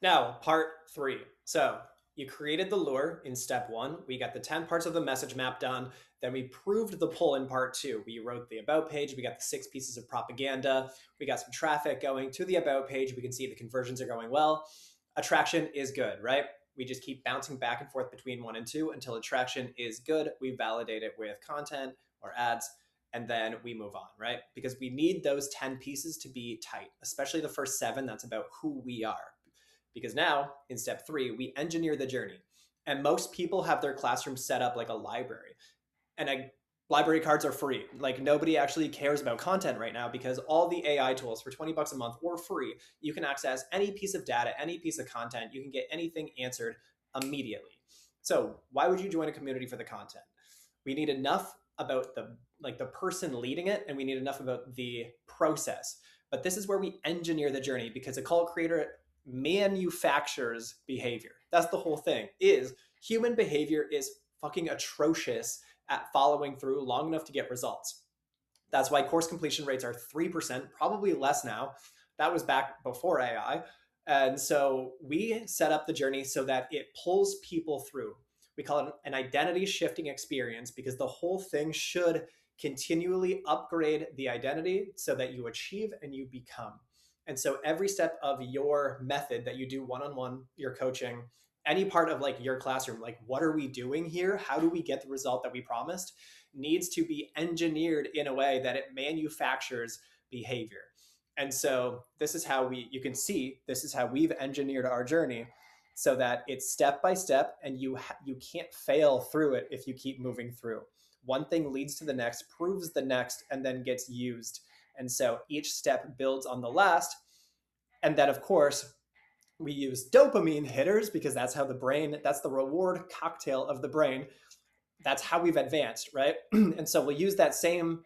Now, part three. So you created the lure in step one. We got the 10 parts of the message map done. Then we proved the pull in part two. We wrote the about page. We got the 6 pieces of propaganda. We got some traffic going to the about page. We can see the conversions are going well. Attraction is good, right? We just keep bouncing back and forth between one and two until attraction is good. We validate it with content or ads, and then we move on, right? Because we need those 10 pieces to be tight, especially the first seven. That's about who we are. Because now in step three, we engineer the journey. And most people have their classroom set up like a library. And library cards are free. Like nobody actually cares about content right now because all the AI tools for 20 bucks a month or free, you can access any piece of data, any piece of content. You can get anything answered immediately. So why would you join a community for the content? We need enough about the person leading it, and we need enough about the process. But this is where we engineer the journey because a cult creator manufactures behavior. That's the whole thing. Is human behavior is fucking atrocious at following through long enough to get results. That's why course completion rates are 3%, probably less now. That was back before AI. And so we set up the journey so that it pulls people through. We call it an identity shifting experience because the whole thing should continually upgrade the identity so that you achieve and you become. And so every step of your method that you do one on one, your coaching, any part of like your classroom, like what are we doing here? How do we get the result that we promised? Needs to be engineered in a way that it manufactures behavior. And so this is how you can see, this is how we've engineered our journey so that it's step by step and you can't fail through it if you keep moving through. One thing leads to the next, proves the next, and then gets used. And so each step builds on the last. And then, of course, we use dopamine hitters because that's how the brain, that's the reward cocktail of the brain. That's how we've advanced, right? And so we'll use that same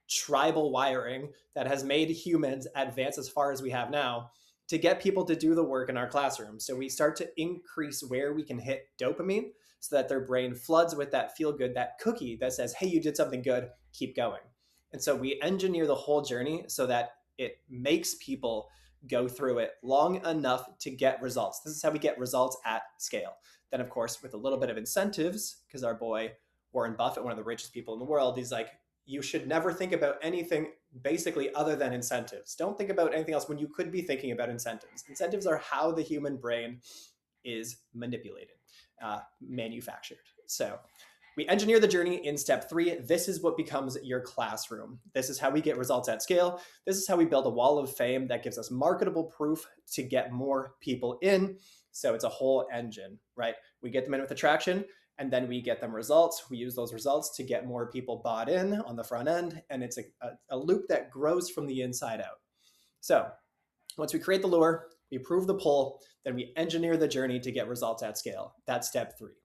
tribal wiring that has made humans advance as far as we have now to get people to do the work in our classroom. So we start to increase where we can hit dopamine so that their brain floods with that feel good, that cookie that says, hey, you did something good, keep going. And so we engineer the whole journey so that it makes people go through it long enough to get results. This is how we get results at scale. Then, of course, with a little bit of incentives, because our boy Warren Buffett, one of the richest people in the world, he's like, you should never think about anything basically other than incentives. Don't think about anything else when you could be thinking about incentives. Incentives are how the human brain is manipulated, manufactured. So we engineer the journey in step three. This is what becomes your classroom. This is how we get results at scale. This is how we build a wall of fame that gives us marketable proof to get more people in. So it's a whole engine, right? We get them in with attraction, and then we get them results. We use those results to get more people bought in on the front end, and it's a loop that grows from the inside out. So once we create the lure, we prove the pull, then we engineer the journey to get results at scale. That's step three.